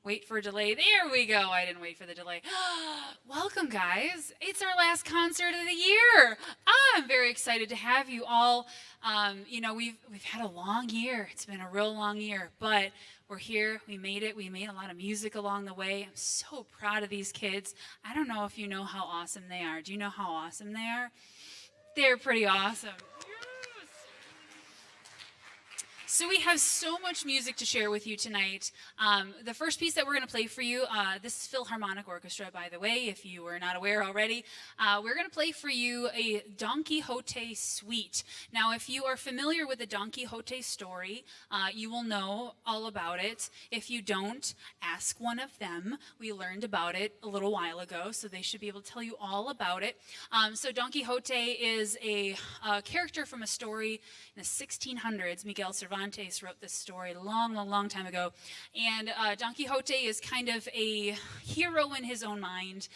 Wait for a delay. There we go. I didn't wait for the delay. Welcome, guys. It's our last concert of the year. I'm very excited to have you all. We've had a long year. It's been a real long year, but we're here. We made it. We made a lot of music along the way. I'm so proud of these kids. I don't know if you know how awesome they are. Do you know how awesome they are? They're pretty awesome. So we have so much music to share with you tonight. The first piece that we're going to play for you, this is Philharmonic Orchestra, by the way, if you were not aware already. We're going to play for you a Don Quixote suite. Now, if you are familiar with the Don Quixote story, you will know all about it. If you don't, ask one of them. We learned about it a little while ago, so they should be able to tell you all about it. So Don Quixote is a character from a story in the 1600s. Miguel Cervantes wrote this story a long time ago. And Don Quixote is kind of a hero in his own mind,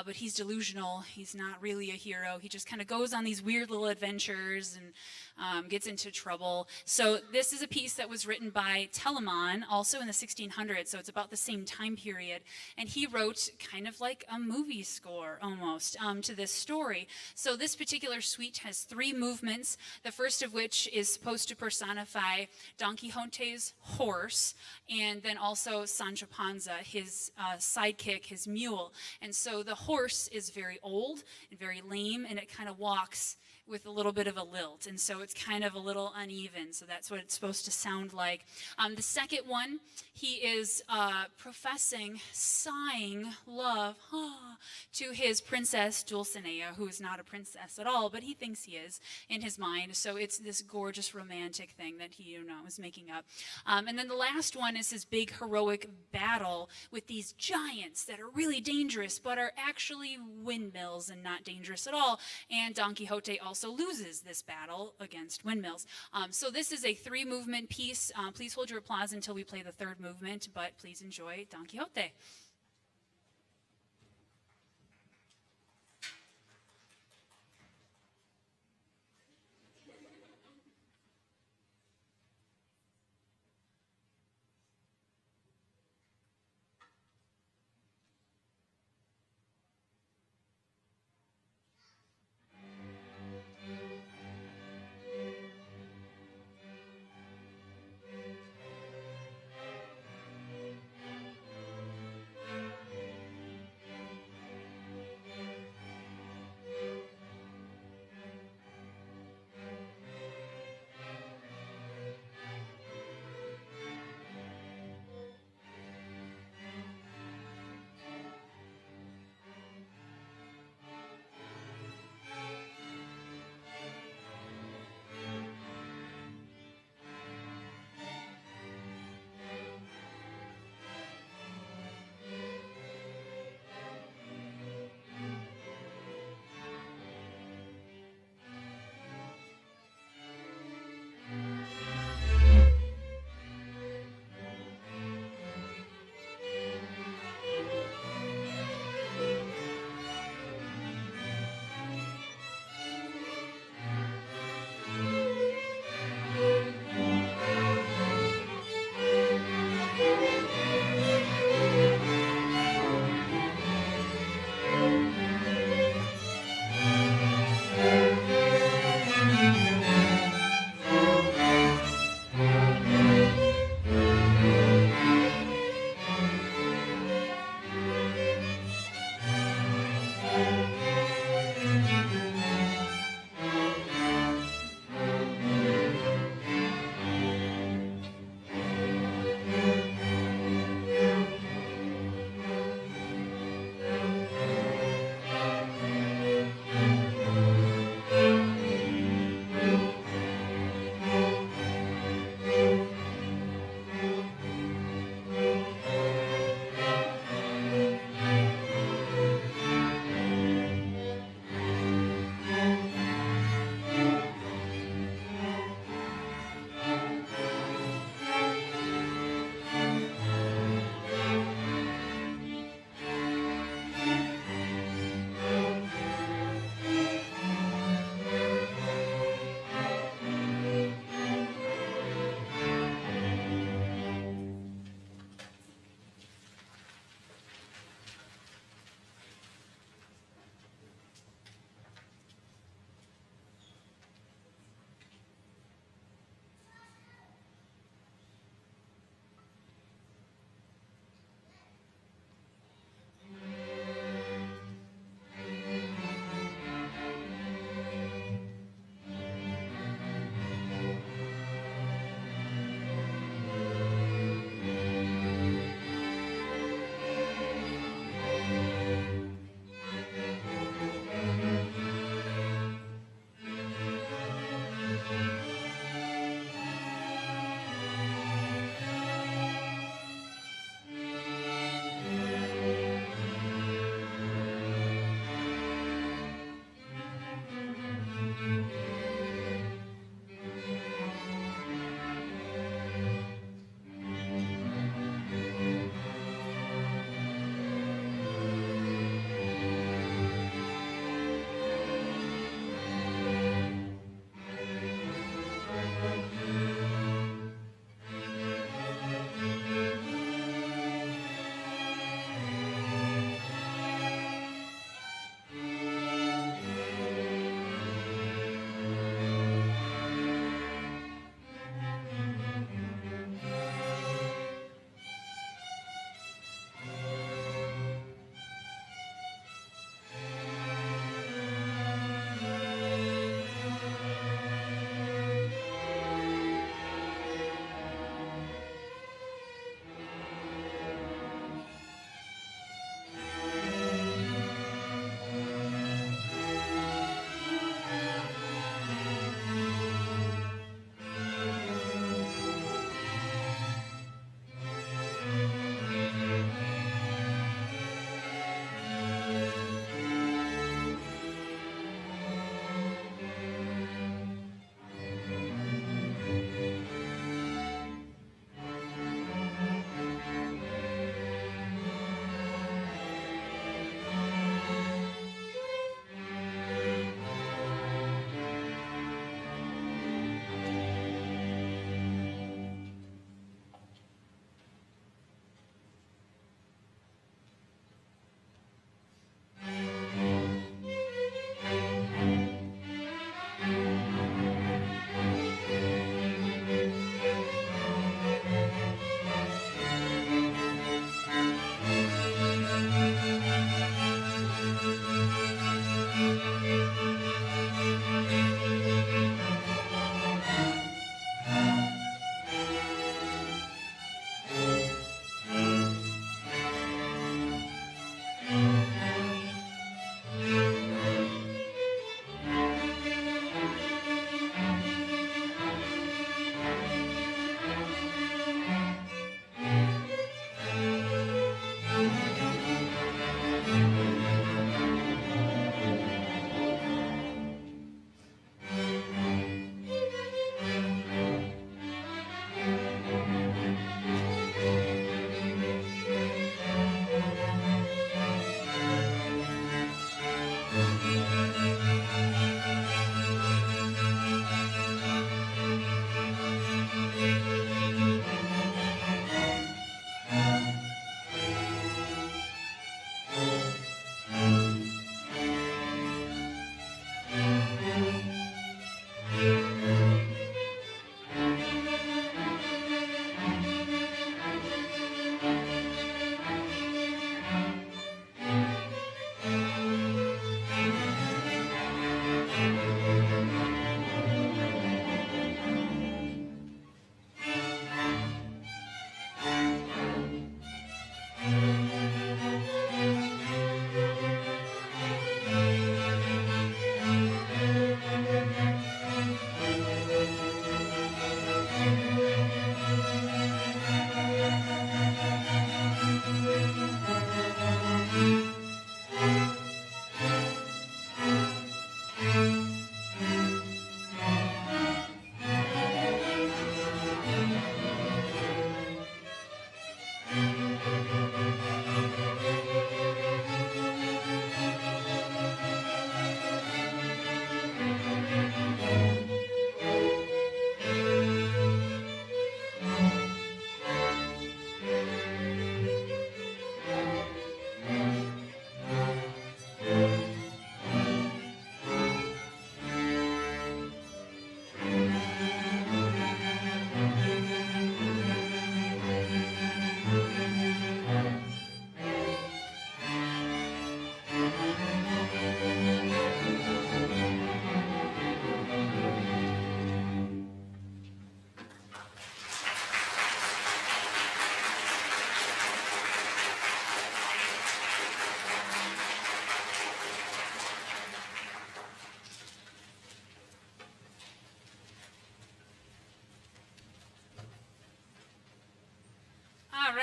but he's delusional. He's not really a hero. He just kind of goes on these weird little adventures and gets into trouble. So this is a piece that was written by Telamon, also in the 1600s, so it's about the same time period. And he wrote kind of like a movie score, almost, to this story. So this particular suite has 3 movements, the first of which is supposed to personify Don Quixote's horse, and then also Sancho Panza, his sidekick, his mule. And so the horse is very old and very lame, and it kind of walks with a little bit of a lilt, and so it's kind of a little uneven, so that's what it's supposed to sound like. The second one, he is professing, sighing love to his princess Dulcinea, who is not a princess at all, but he thinks he is in his mind, so it's this gorgeous romantic thing that he, is making up. And then the last one is his big heroic battle with these giants that are really dangerous, but are actually windmills and not dangerous at all, and Don Quixote also loses this battle against windmills. So this is a 3-movement piece. Please hold your applause until we play the 3rd movement, but please enjoy Don Quixote.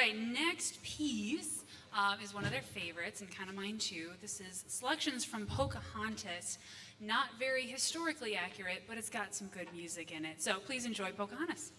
right, next piece is one of their favorites and kind of mine too. This is selections from Pocahontas. Not very historically accurate, but it's got some good music in it. So please enjoy Pocahontas.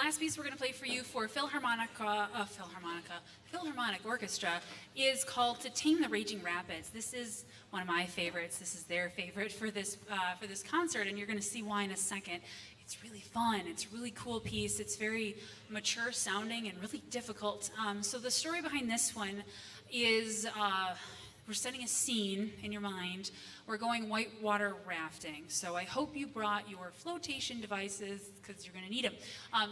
last piece we're going to play for you for Philharmonic Orchestra is called "To Tame the Raging Rapids." This is one of my favorites. This is their favorite for this concert, and you're going to see why in a second. It's really fun. It's a really cool piece. It's very mature sounding and really difficult. So the story behind this one is we're setting a scene in your mind. We're going whitewater rafting. So I hope you brought your flotation devices because you're going to need them.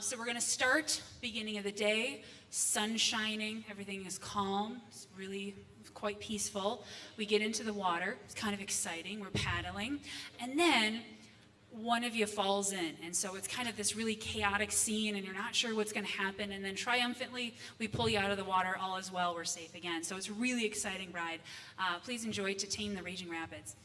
So we're going to start beginning of the day, sun shining, everything is calm. It's really quite peaceful. We get into the water. It's kind of exciting. We're paddling. And then one of you falls in, and so it's kind of this really chaotic scene, and you're not sure what's going to happen, and then triumphantly we pull you out of the water. All is well, we're safe again. So it's a really exciting ride. Please enjoy "To Tame the Raging Rapids."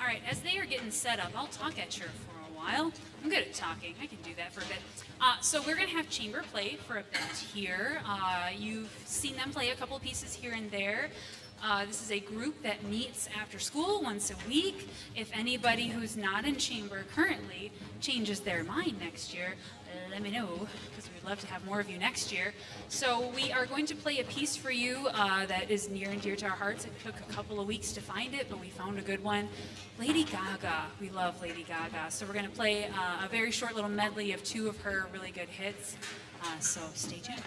All right, as they are getting set up, I'll talk at you for a while. I'm good at talking. I can do that for a bit. So we're going to have chamber play for a bit here. You've seen them play a couple pieces here and there. This is a group that meets after school once a week. If anybody who's not in chamber currently changes their mind next year, let me know, because we'd love to have more of you next year. So we are going to play a piece for you that is near and dear to our hearts. It took a couple of weeks to find it, but we found a good one. Lady Gaga. We love Lady Gaga. So we're going to play a very short little medley of two of her really good hits. So stay tuned.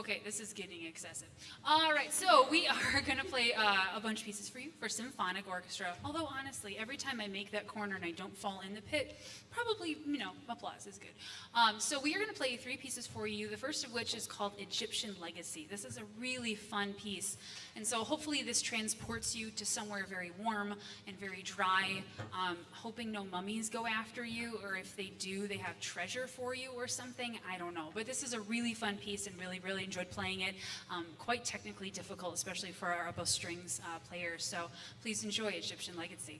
Okay, this is getting excessive. All right, so we are going to play a bunch of pieces for you for symphonic orchestra. Although, honestly, every time I make that corner and I don't fall in the pit, probably, applause is good. So we are going to play 3 pieces for you, the first of which is called Egyptian Legacy. This is a really fun piece, and so hopefully this transports you to somewhere very warm and very dry, hoping no mummies go after you, or if they do, they have treasure for you or something. I don't know, but this is a really fun piece and really enjoyed playing it. Quite technically difficult, especially for our oboe strings players. So please enjoy Egyptian Legacy.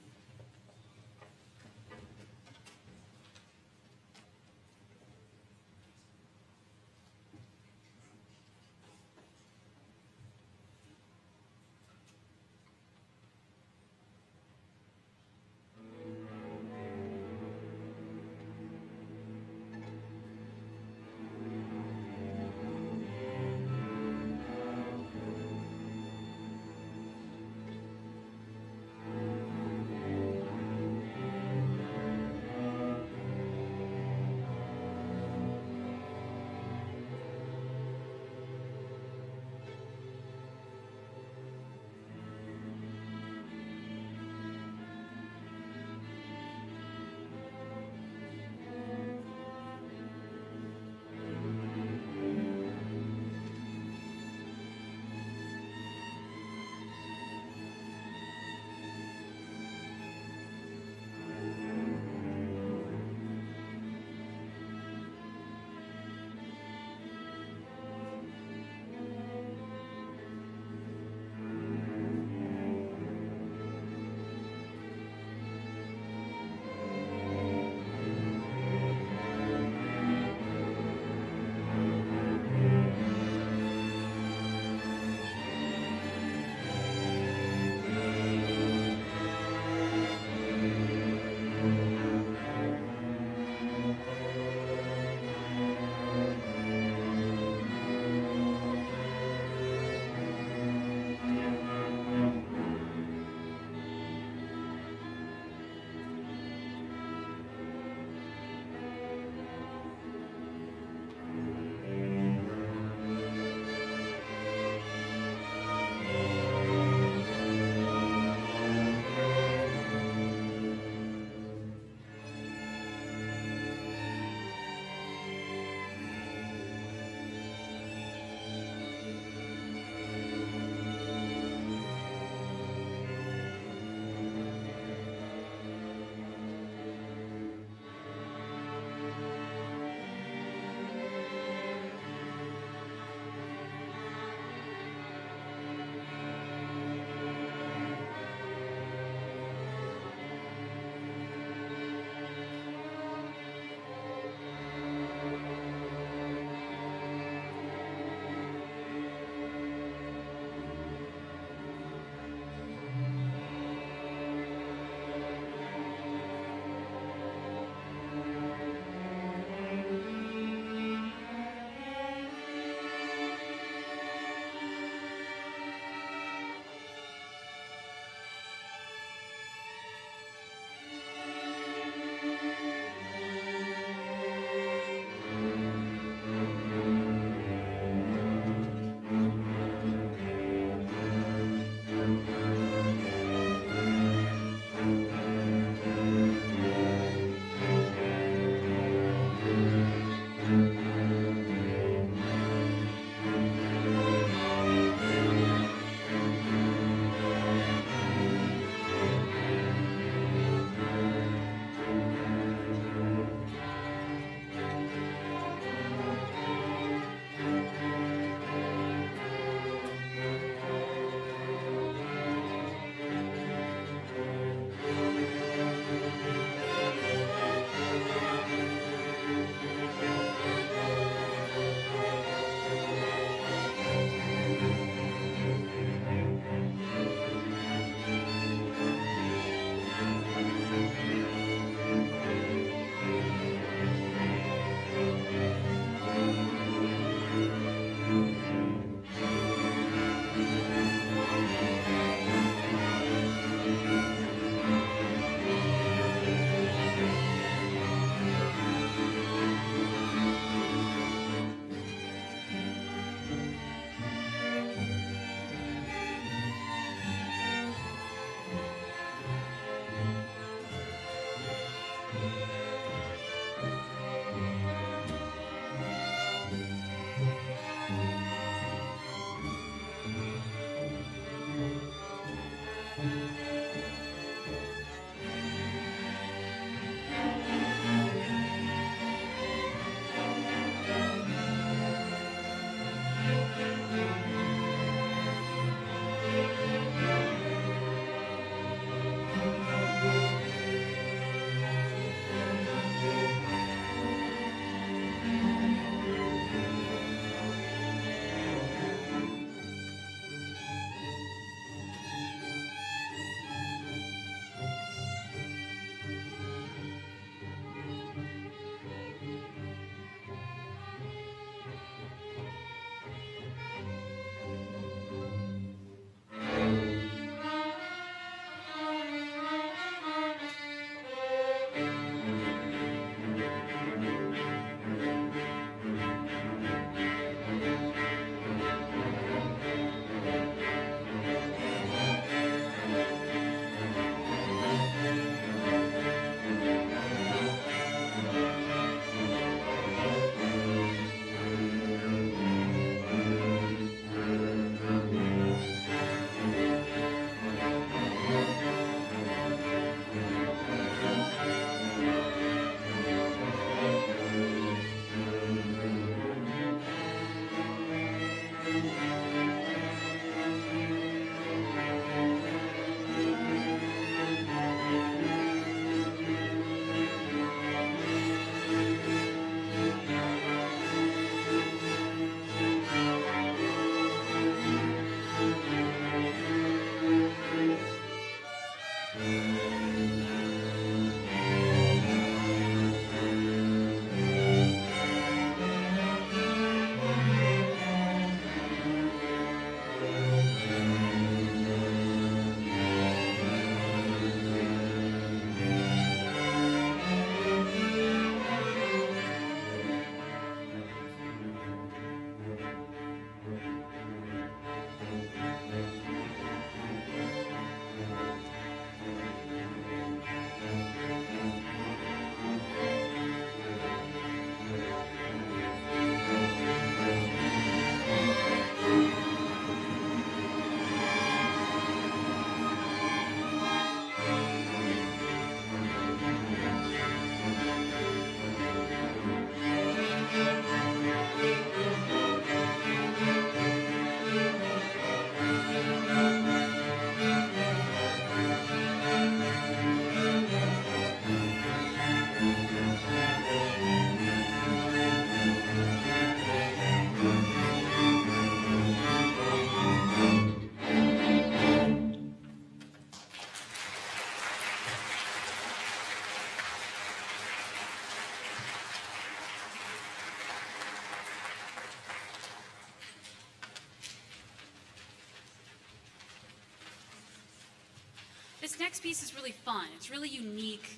This next piece is really fun. It's really unique.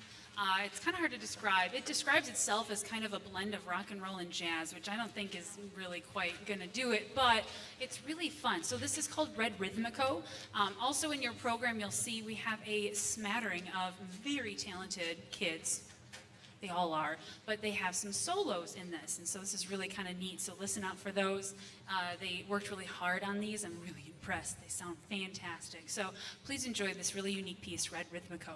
It's kind of hard to describe. It describes itself as kind of a blend of rock and roll and jazz, which I don't think is really quite going to do it, but it's really fun. So this is called Rhythmical. Also in your program, you'll see we have a smattering of very talented kids. They all are, but they have some solos in this, and so this is really kind of neat. So listen out for those. They worked really hard on these. I'm really impressed. They sound fantastic. So please enjoy this really unique piece, Rhythmical.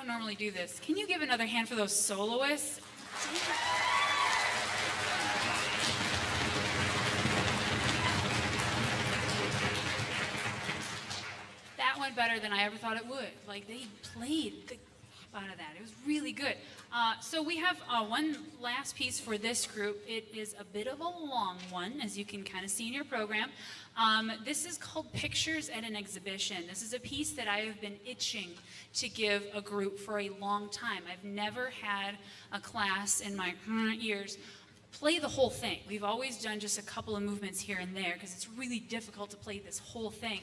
don't normally do this. Can you give another hand for those soloists? That went better than I ever thought it would. Like, they played the crap out of that. It was really good. So we have one last piece for this group. It is a bit of a long one, as you can kind of see in your program. This is called Pictures at an Exhibition. This is a piece that I have been itching to give a group for a long time. I've never had a class in my years play the whole thing. We've always done just a couple of movements here and there because it's really difficult to play this whole thing.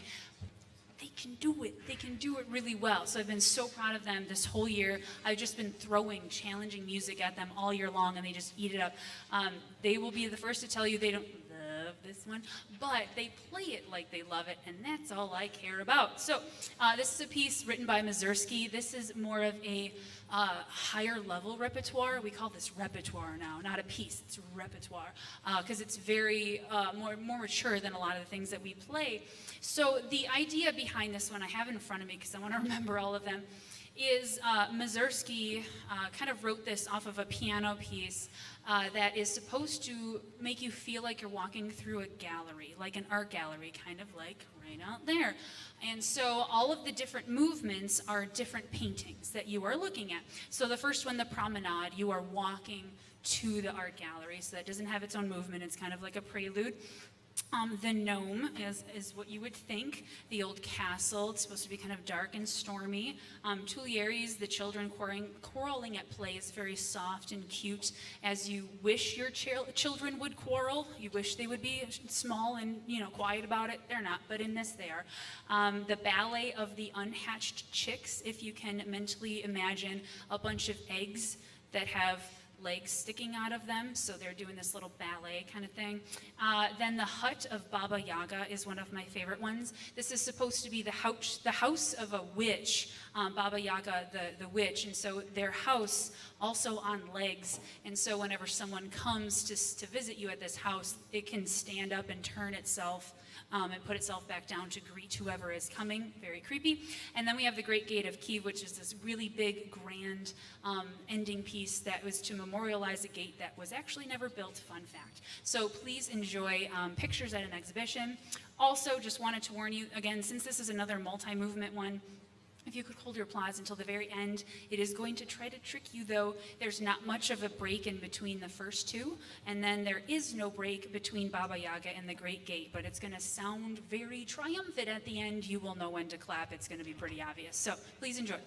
They can do it. They can do it really well. So I've been so proud of them this whole year. I've just been throwing challenging music at them all year long, and they just eat it up. They will be the first to tell you they don't love this one, but they play it like they love it, and that's all I care about. So this is a piece written by Mazursky. This is more of a higher level repertoire. We call this repertoire now, not a piece, it's repertoire, because it's very more mature than a lot of the things that we play. So the idea behind this one, I have it in front of me because I want to remember all of them, is Mazursky kind of wrote this off of a piano piece that is supposed to make you feel like you're walking through a gallery, like an art gallery, kind of like right out there. And so all of the different movements are different paintings that you are looking at. So the first one, the promenade, you are walking to the art gallery, so that doesn't have its own movement, it's kind of like a prelude. The gnome is what you would think. The old castle, it's supposed to be kind of dark and stormy. Tuileries, the children quarreling at play, is very soft and cute, as you wish your children would quarrel. You wish they would be small and quiet about it. They're not, but in this they are. The ballet of the unhatched chicks, if you can mentally imagine a bunch of eggs that have legs sticking out of them, so they're doing this little ballet kind of thing. Then the hut of Baba Yaga is one of my favorite ones. This is supposed to be the house of a witch, Baba Yaga, the witch, and so their house also on legs, and so whenever someone comes to visit you at this house, it can stand up and turn itself and put itself back down to greet whoever is coming. Very creepy. And then we have the Great Gate of Kiev, which is this really big, grand ending piece that was to memorialize a gate that was actually never built, fun fact. So please enjoy Pictures at an Exhibition. Also, just wanted to warn you, again, since this is another multi-movement one, if you could hold your applause until the very end. It is going to try to trick you, though. There's not much of a break in between the first two, and then there is no break between Baba Yaga and the Great Gate, but it's going to sound very triumphant at the end. You will know when to clap. It's going to be pretty obvious. So please enjoy.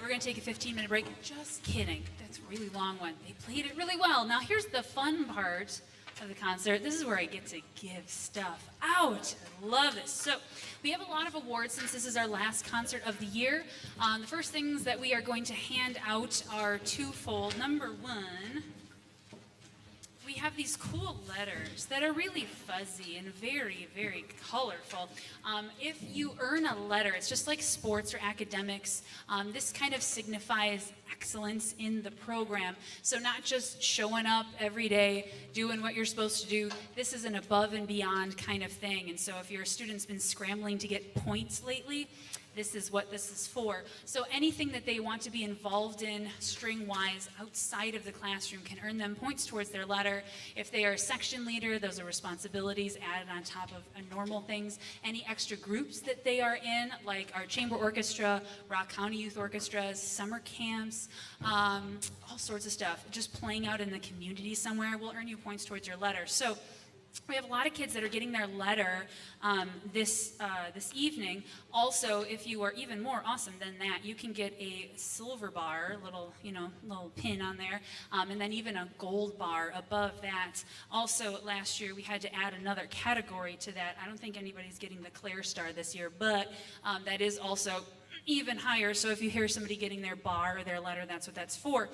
we're going to take a 15-minute break. Just kidding. That's a really long one. They played it really well. Now here's the fun part of the concert. This is where I get to give stuff out. I love this. So we have a lot of awards since this is our last concert of the year. The first things that we are going to hand out are twofold. Number one, we have these cool letters that are really fuzzy and very, very colorful. If you earn a letter, it's just like sports or academics. This kind of signifies excellence in the program. So not just showing up every day, doing what you're supposed to do. This is an above and beyond kind of thing. And so if your student's been scrambling to get points lately, this is what this is for. So anything that they want to be involved in string-wise outside of the classroom can earn them points towards their letter. If they are a section leader, those are responsibilities added on top of normal things. Any extra groups that they are in, like our chamber orchestra, Rock County Youth Orchestras, summer camps, all sorts of stuff. Just playing out in the community somewhere will earn you points towards your letter. So we have a lot of kids that are getting their letter this evening. Also, if you are even more awesome than that, you can get a silver bar, little pin on there, and then even a gold bar above that. Also, last year we had to add another category to that. I don't think anybody's getting the Claire Star this year, but that is also even higher. So if you hear somebody getting their bar or their letter, that's what that's for.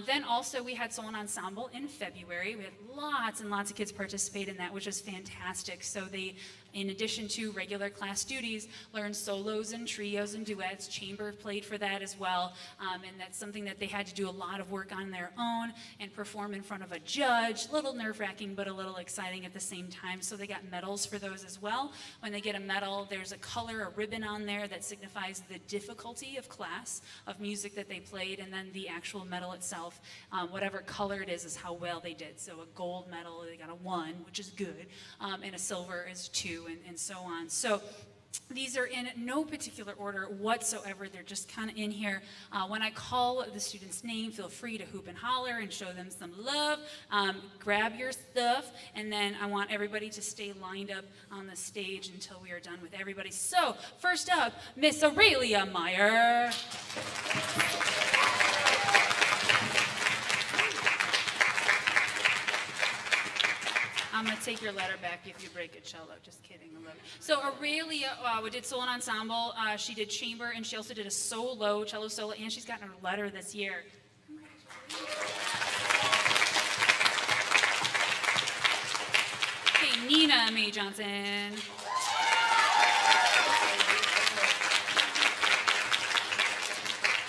Then also we had solo ensemble in February. We had lots and lots of kids participate in that, which was fantastic. So they, in addition to regular class duties, learned solos and trios and duets. Chamber played for that as well. And that's something that they had to do a lot of work on their own and perform in front of a judge. A little nerve-wracking, but a little exciting at the same time. So they got medals for those as well. When they get a medal, there's a color, a ribbon on there that signifies the difficulty of class, of music that they played, and then the actual medal itself, whatever color it is how well they did. So a gold medal, they got a 1, which is good, and a silver is 2, and so on. So these are in no particular order whatsoever. They're just kind of in here. When I call the student's name, feel free to hoop and holler and show them some love. Grab your stuff, and then I want everybody to stay lined up on the stage until we are done with everybody. So first up, Miss Aurelia Meyer. I'm going to take your letter back if you break a cello. Just kidding. I love it. So Aurelia did solo and ensemble. She did chamber, and she also did a solo, cello solo, and she's gotten her letter this year. Okay, Nina Mae Johnson.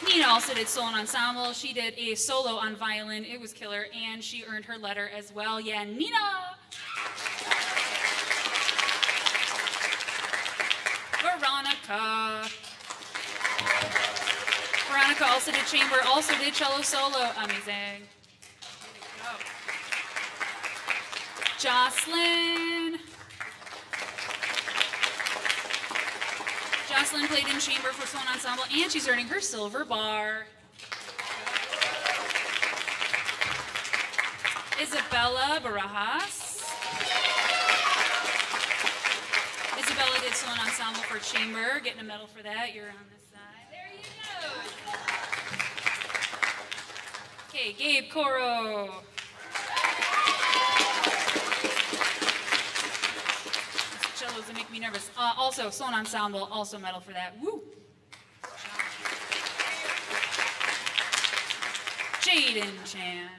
Nina also did solo and ensemble. She did a solo on violin. It was killer, and she earned her letter as well. Yeah, Nina! Veronica also did chamber, also did cello solo. Amazing. Jocelyn. Jocelyn played in chamber for solo ensemble, and she's earning her silver bar. Isabella Barajas. Isabella did solo ensemble for chamber, getting a medal for that. You're on this side. There you go. Okay, Gabe Coro. Cellos that make me nervous. Also, solo ensemble, also medal for that. Woo! Jaden Chan.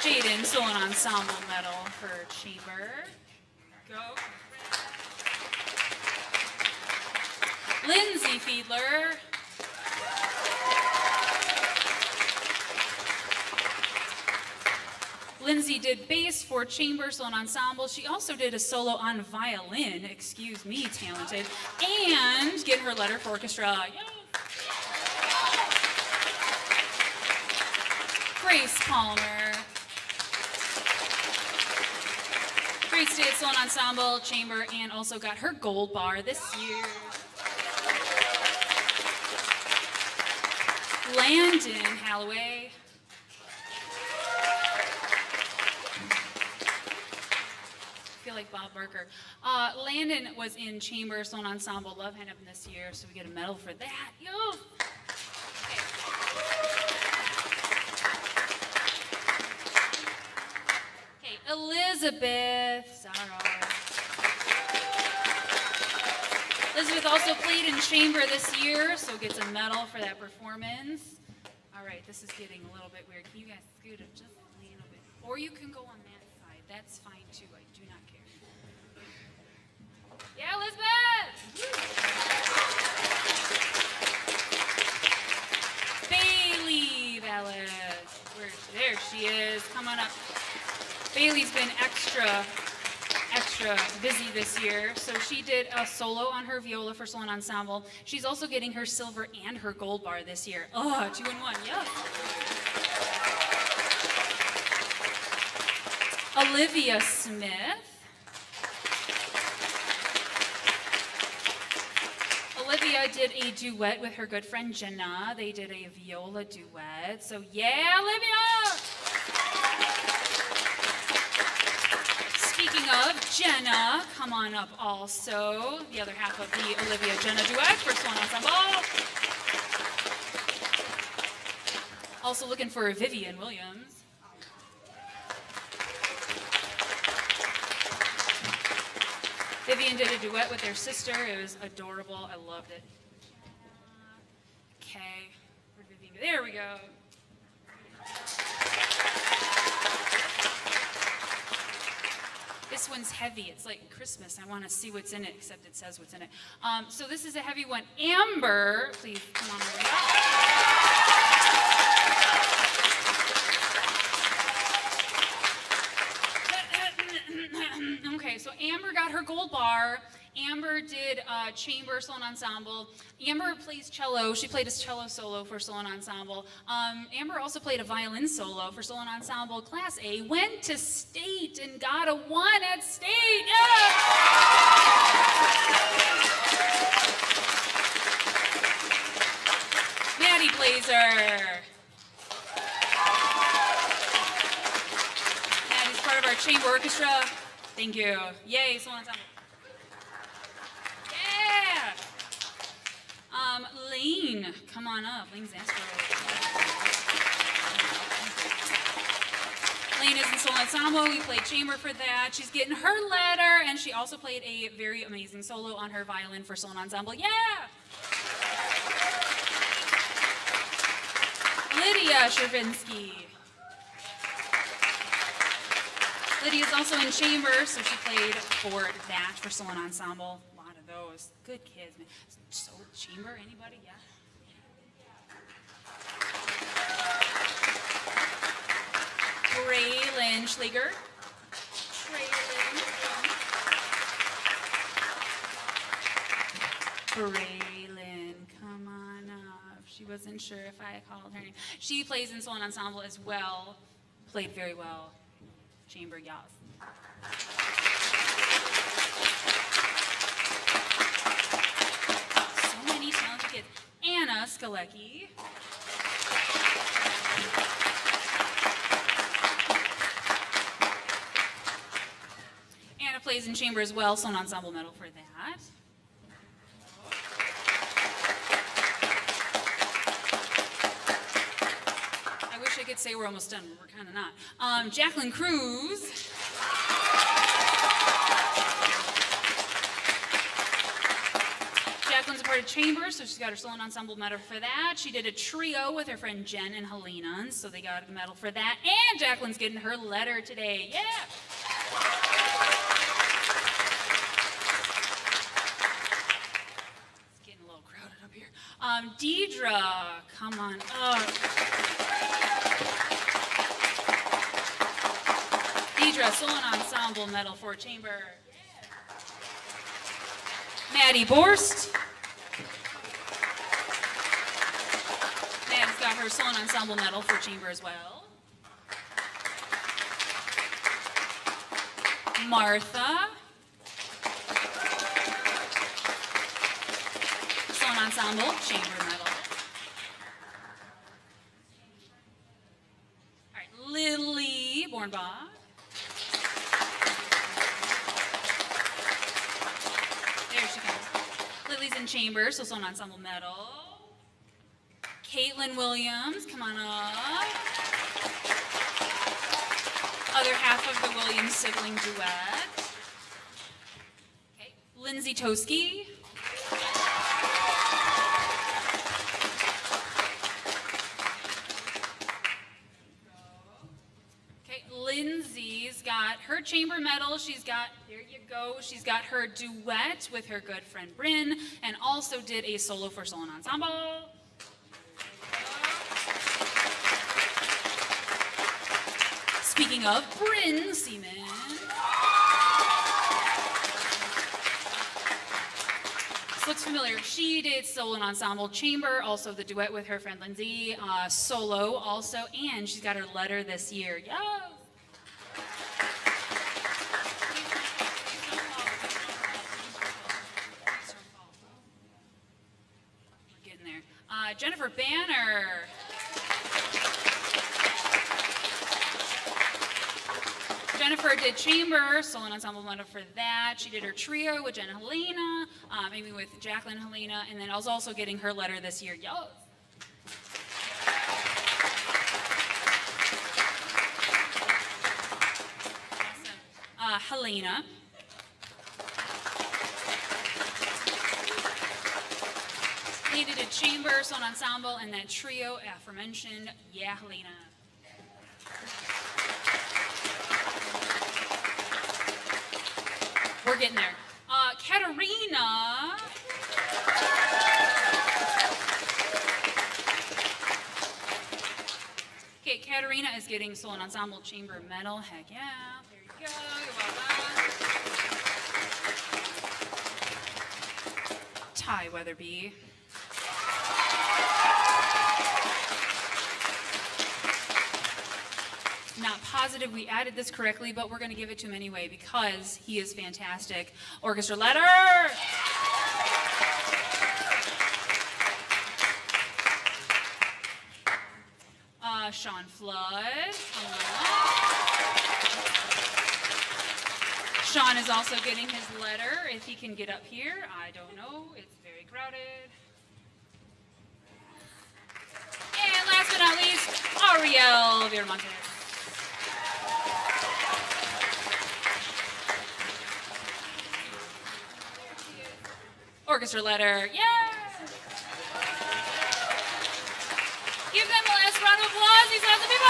Jaden, solo ensemble medal for chamber. Go. Lindsay Fiedler. Lindsay did bass for chamber, solo ensemble. She also did a solo on violin, excuse me, talented, and get her letter for orchestra. Yes. Grace Palmer. Grace did solo ensemble, chamber, and also got her gold bar this year. Landon Halloway. I feel like Bob Barker. Landon was in chamber solo ensemble. Love had him this year, so we get a medal for that. Yo! Okay, Elizabeth. Sorry. Elizabeth also played in chamber this year, so gets a medal for that performance. All right, this is getting a little bit weird. Can you guys scoot up just a little bit? Or you can go on that side. That's fine too. I do not care. Yeah, Elizabeth! Bailey Velez. There she is. Come on up. Bailey's been extra busy this year, so she did a solo on her viola for solo ensemble. She's also getting her silver and her gold bar this year. Oh, 2 in 1, yeah. Olivia Smith. Olivia did a duet with her good friend Jenna. They did a viola duet, so yeah, Olivia! Speaking of Jenna, come on up also. The other half of the Olivia Jenna duet for solo ensemble. Also looking for Vivian Williams. Vivian did a duet with their sister. It was adorable. I loved it. Okay. Where'd Vivian go? There we go. This one's heavy. It's like Christmas. I want to see what's in it, except it says what's in it. So this is a heavy one. Amber, please come on over. Okay, so Amber got her gold bar. Amber did chamber solo ensemble. Amber plays cello. She played a cello solo for solo ensemble. Amber also played a violin solo for solo ensemble. Class A, went to state and got a 1 at state. Yeah! Maddie Blazer. Maddie's part of our chamber orchestra. Thank you. Yay, solo ensemble. Lane, come on up. Lane's asked Lane is in solo ensemble. We played chamber for that. She's getting her letter, and she also played a very amazing solo on her violin for solo ensemble. Yeah! Lydia Shervinsky. Lydia's also in chamber, so she played for that for solo ensemble. A lot of those. Good kids, man. So chamber, anybody? Yeah. Braylon Schläger. Braylon, come on up. She wasn't sure if I called her name. She plays in solo ensemble as well. Played very well. Chamber, yes. So many talented kids. Anna Skalecki. Anna plays in chamber as well, so an ensemble medal for that. I wish I could say we're almost done, but we're kind of not. Jacqueline Cruz. Jacqueline's a part of chamber, so she's got her solo ensemble medal for that. She did a trio with her friend Jen and Helena, so they got a medal for that. And Jacqueline's getting her letter today. Yeah! It's getting a little crowded up here. Deidre, come on up. Deidre, solo ensemble medal for chamber. Maddie Borst. Maddie's got her solo ensemble medal for chamber as well. Martha. Solo ensemble, chamber medal. All right, Lily Bornbaugh. Ashley's in chamber, so solo ensemble medal. Caitlin Williams, come on up. Other half of the Williams sibling duet. Okay. Lindsay Toski. Okay, Lindsay's got her chamber medal. She's got, there you go, she's got her duet with her good friend Bryn, and also did a solo for solo ensemble. Speaking of Bryn Seaman. This looks familiar. She did solo and ensemble chamber, also the duet with her friend Lindsay, solo also, and she's got her letter this year. Yes! We're getting there. Jennifer Banner. Jennifer did chamber, solo and ensemble medal for that. She did her trio with Jen and Helena, maybe with Jacqueline and Helena, and then I was also getting her letter this year. Yes. Awesome. Helena. Helena did chamber, solo and ensemble, and that trio aforementioned. Yeah, Helena. We're getting there. Katerina. Okay, Katerina is getting solo and ensemble chamber medal. Heck yeah. There you go. You're welcome. Ty Weatherby. Not positive we added this correctly, but we're going to give it to him anyway because he is fantastic. Orchestra letter! Sean Flood. Sean is also getting his letter. If he can get up here, I don't know. It's very crowded. And last but not least, Ariel Viramontes. Orchestra letter, yeah! Give them a last round of applause, these awesome people!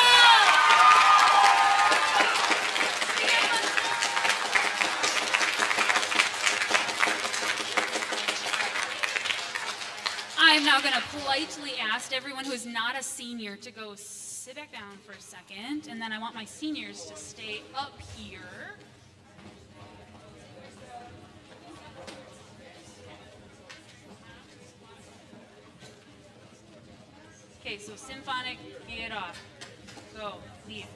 I'm now going to politely ask everyone who is not a senior to go sit back down for a second, and then I want my seniors to stay up here. Okay, so symphonic, get off. Go, leave.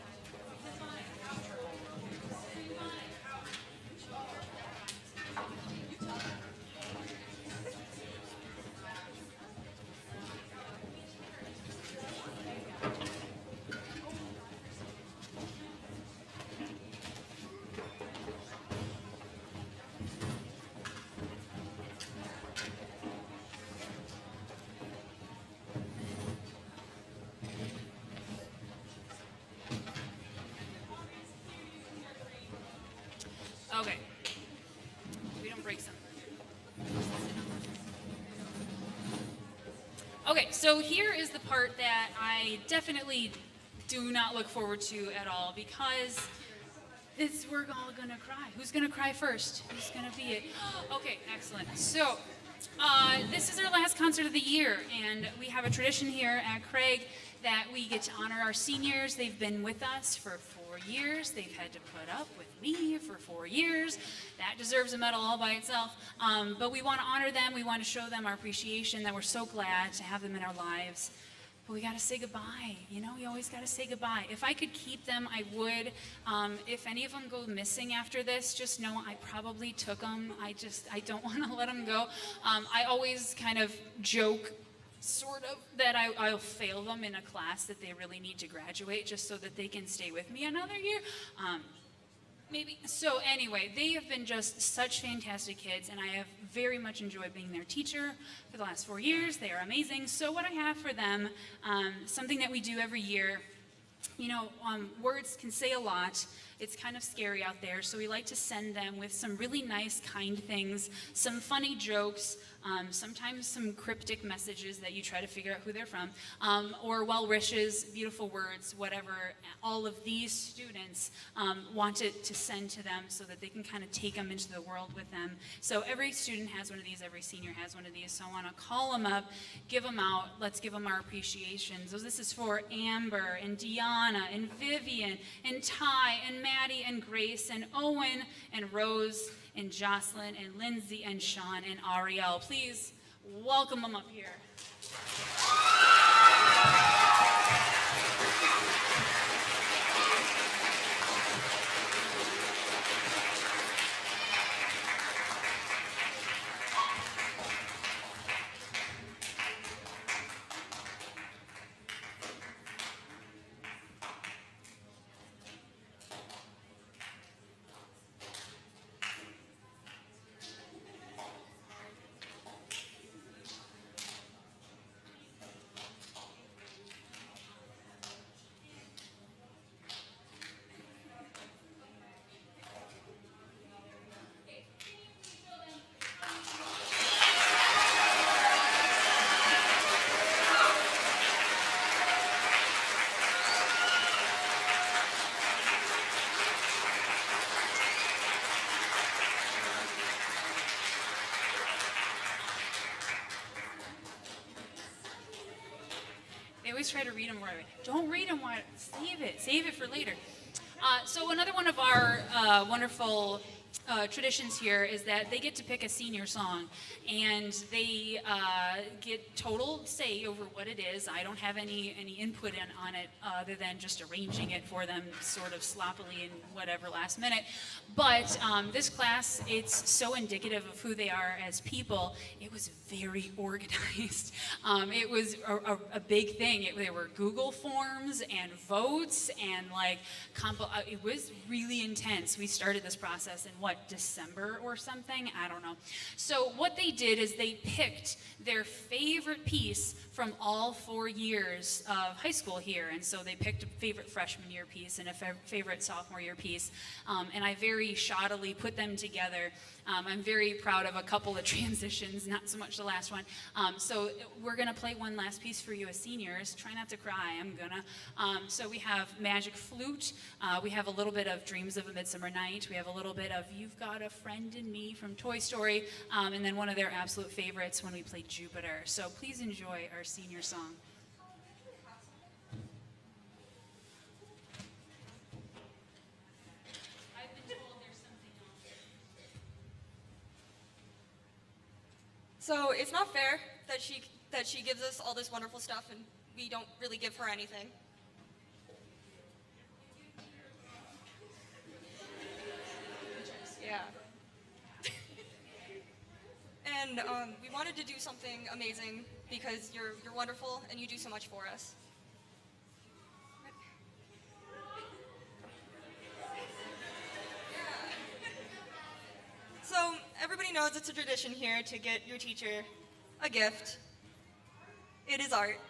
Okay. We don't break something. Okay, so here is the part that I definitely do not look forward to at all because we're all gonna cry. Who's gonna cry first? Who's gonna be it? Okay, excellent. So, this is our last concert of the year, and we have a tradition here at Craig that we get to honor our seniors. They've been with us for 4 years. They've had to put up with me for 4 years. That deserves a medal all by itself. But we want to honor them. We want to show them our appreciation, that we're so glad to have them in our lives. But we got to say goodbye. You know, we always got to say goodbye. If I could keep them, I would. If any of them go missing after this, just know I probably took them. I don't want to let them go. I always kind of joke, sort of, that I'll fail them in a class that they really need to graduate just so that they can stay with me another year. Maybe. So anyway, they have been just such fantastic kids, and I have very much enjoyed being their teacher for the last 4 years. They are amazing. So what I have for them, something that we do every year, words can say a lot. It's kind of scary out there, so we like to send them with some really nice, kind things, some funny jokes, sometimes some cryptic messages that you try to figure out who they're from, or well wishes, beautiful words, whatever. All of these students wanted to send to them so that they can kind of take them into the world with them. So every student has one of these, every senior has one of these, so I want to call them up, give them out, let's give them our appreciation. So this is for Amber and Deanna and Vivian and Ty and Maddie and Grace and Owen and Rose and Jocelyn and Lindsay and Sean and Ariel. Please welcome them up here. They always try to read them right away. Don't read them. Save it for later. So another one of our wonderful traditions here is that they get to pick a senior song, and they get total say over what it is. I don't have any input on it other than just arranging it for them sort of sloppily and whatever last minute. But this class, it's so indicative of who they are as people. It was very organized. It was a big thing. There were Google forms and votes and it was really intense. We started this process in December or something? I don't know. So what they did is they picked their favorite piece from all 4 years of high school here. And so they picked a favorite freshman year piece and a favorite sophomore year piece. And I very shoddily put them together. I'm very proud of a couple of transitions, not so much the last one. So we're going to play one last piece for you as seniors. Try not to cry. I'm going to. So we have Magic Flute. We have a little bit of Dreams of a Midsummer Night. We have a little bit of You've Got a Friend in Me from Toy Story. And then one of their absolute favorites when we played Jupiter. So please enjoy our senior song. So it's not fair that she gives us all this wonderful stuff and we don't really give her anything. Yeah. And we wanted to do something amazing because you're wonderful and you do so much for us. So everybody knows it's a tradition here to get your teacher a gift. It is art.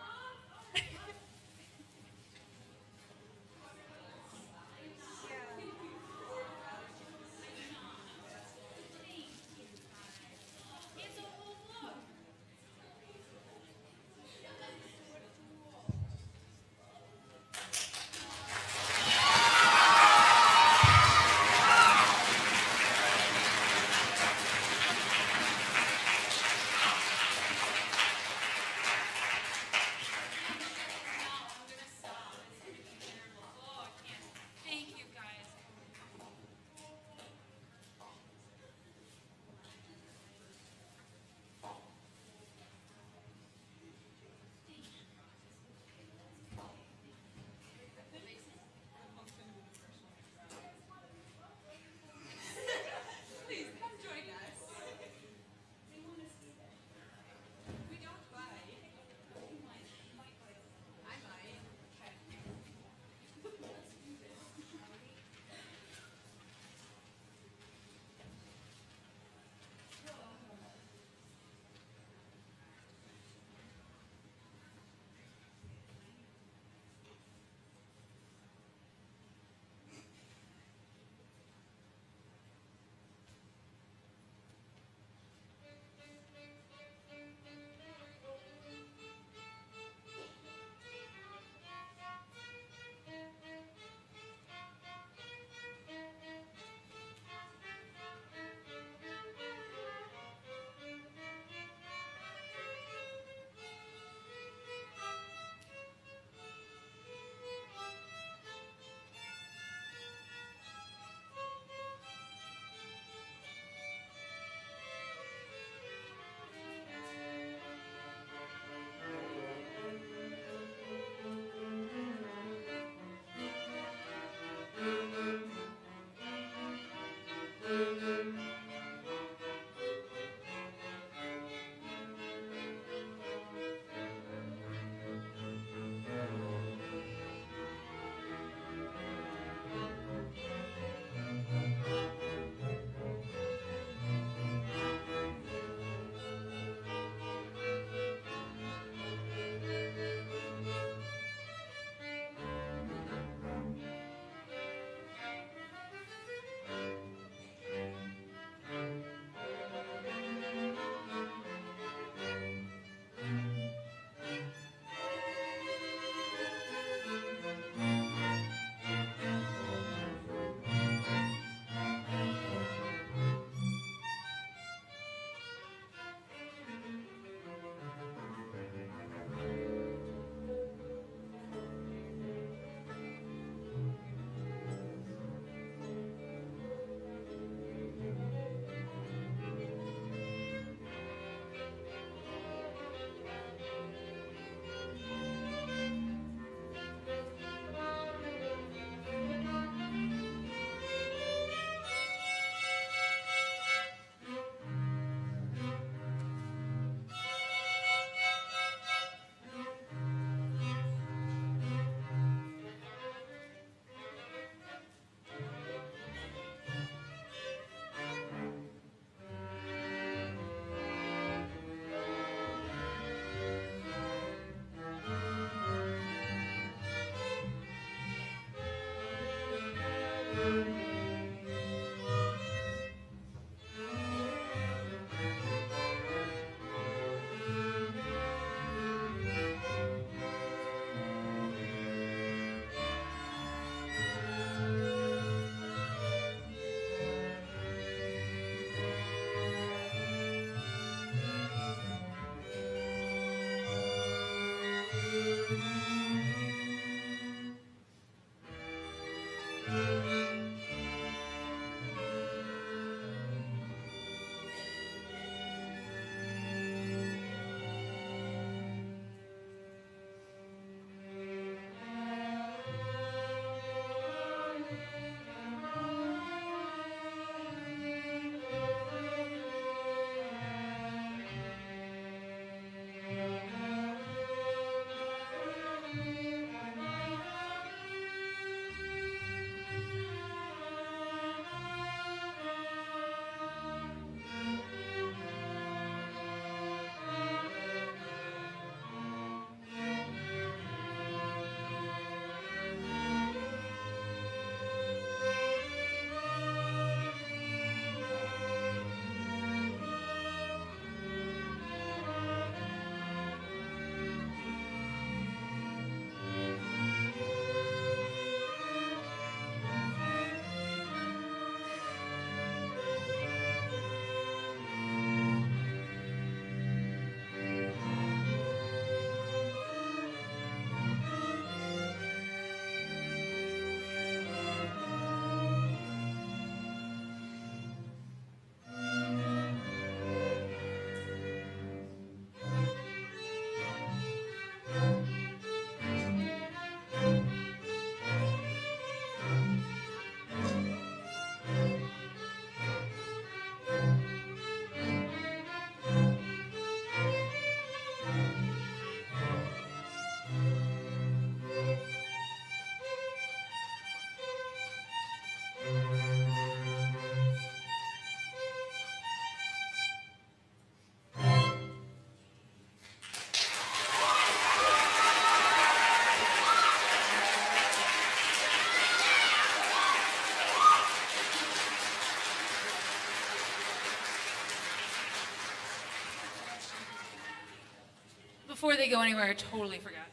before they go anywhere, I totally forgot.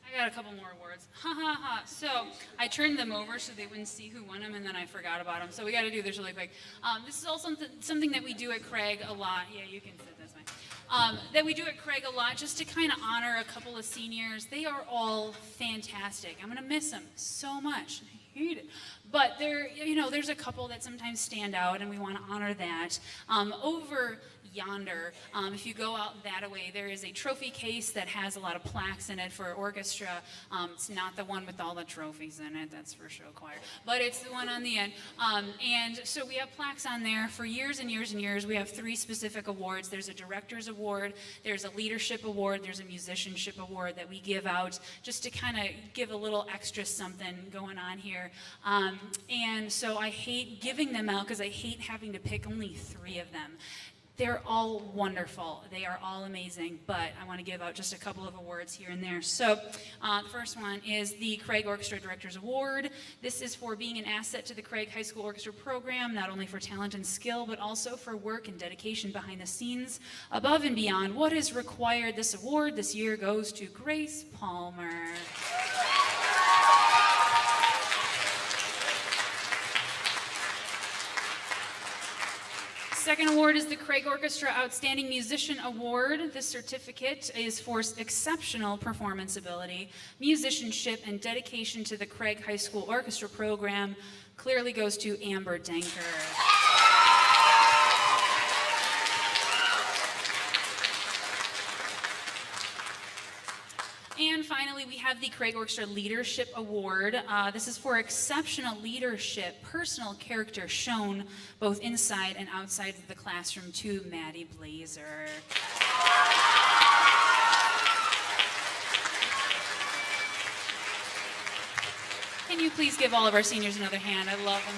I got a couple more awards. Ha ha ha. So I turned them over so they wouldn't see who won them, and then I forgot about them. So we got to do this really quick. This is also something that we do at Craig a lot. Yeah, you can sit this way. That we do at Craig a lot just to kind of honor a couple of seniors. They are all fantastic. I'm going to miss them so much. I hate it. But there's a couple that sometimes stand out, and we want to honor that. Over yonder, if you go out that way, there is a trophy case that has a lot of plaques in it for orchestra. It's not the one with all the trophies in it, that's for show choir, but it's the one on the end. And so we have plaques on there for years and years and years. We have 3 specific awards. There's a director's award, there's a leadership award, there's a musicianship award that we give out just to kind of give a little extra something going on here. And so I hate giving them out because I hate having to pick only 3 of them. They're all wonderful. They are all amazing, but I want to give out just a couple of awards here and there. So the first one is the Craig Orchestra Director's Award. This is for being an asset to the Craig High School Orchestra program, not only for talent and skill, but also for work and dedication behind the scenes, above and beyond what is required. This award this year goes to Grace Palmer. Second award is the Craig Orchestra Outstanding Musician Award. This certificate is for exceptional performance ability, musicianship, and dedication to the Craig High School Orchestra program. Clearly goes to Amber Denker. And finally, we have the Craig Orchestra Leadership Award. This is for exceptional leadership, personal character shown both inside and outside of the classroom to Maddie Blazer. Can you please give all of our seniors another hand? I love them.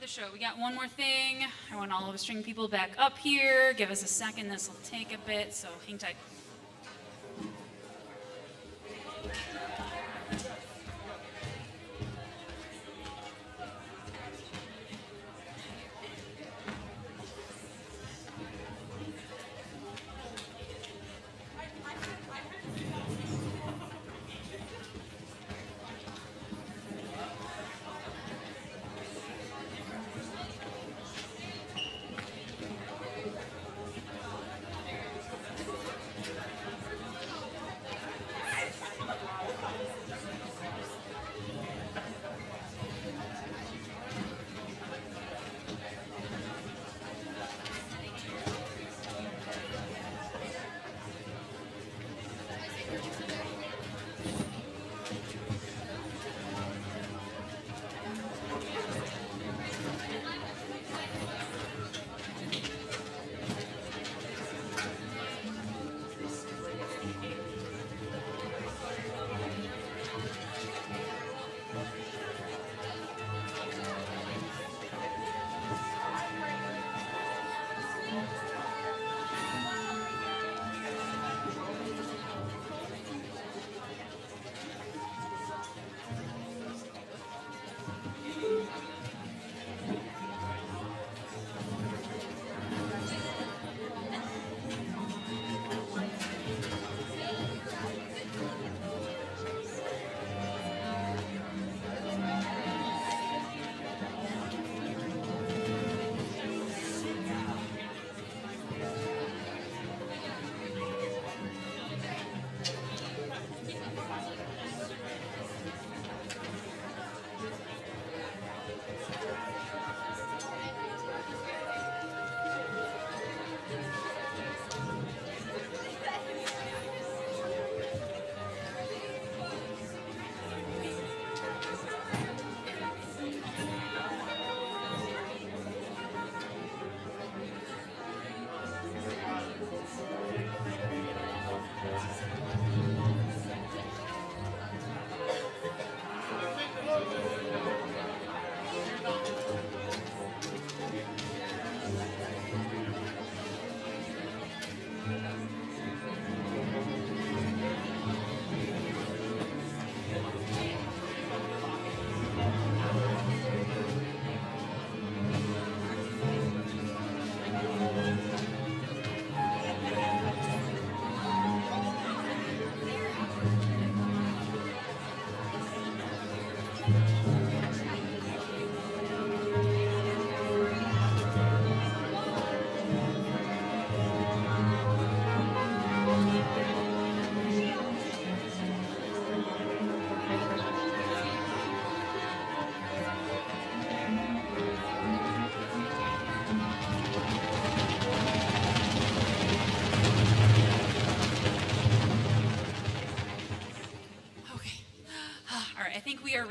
The show. We got one more thing. I want all of us string people back up here. Give us a second. This will take a bit, so hang tight.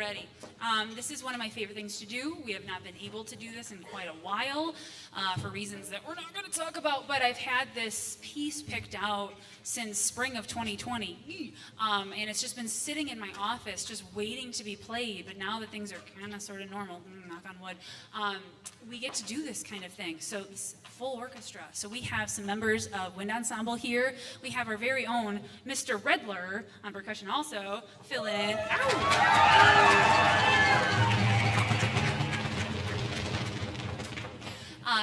already. This is one of my favorite things to do. We have not been able to do this in quite a while for reasons that we're not going to talk about, but I've had this piece picked out since spring of 2020, and it's just been sitting in my office just waiting to be played, but now that things are kind of sort of normal, knock on wood, we get to do this kind of thing. So it's full orchestra. So we have some members of Wind Ensemble here. We have our very own Mr. Redler on percussion also, filling in.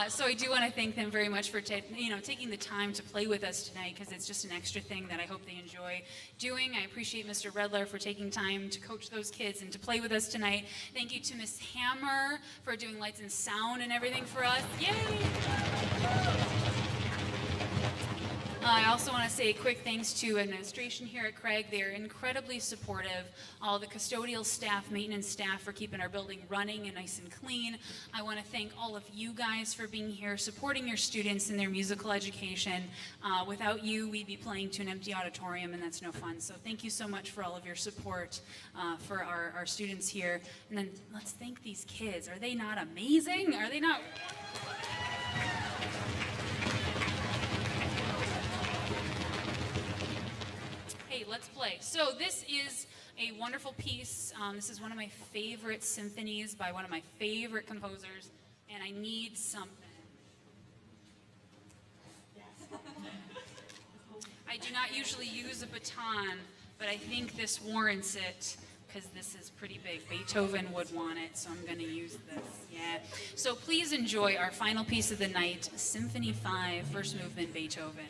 So I do want to thank them very much for taking the time to play with us tonight, because it's just an extra thing that I hope they enjoy doing. I appreciate Mr. Redler for taking time to coach those kids and to play with us tonight. Thank you to Miss Hammer for doing lights and sound and everything for us. Yay! I also want to say quick thanks to administration here at Craig. They're incredibly supportive. All the custodial staff, maintenance staff for keeping our building running and nice and clean. I want to thank all of you guys for being here, supporting your students in their musical education. Without you, we'd be playing to an empty auditorium, and that's no fun. So thank you so much for all of your support for our students here. And then let's thank these kids. Are they not amazing? Are they not? Let's play. So this is a wonderful piece. This is one of my favorite symphonies by one of my favorite composers, and I need something. I do not usually use a baton, but I think this warrants it because this is pretty big. Beethoven would want it, so I'm going to use this. Yeah. So please enjoy our final piece of the night, Symphony 5, First Movement, Beethoven.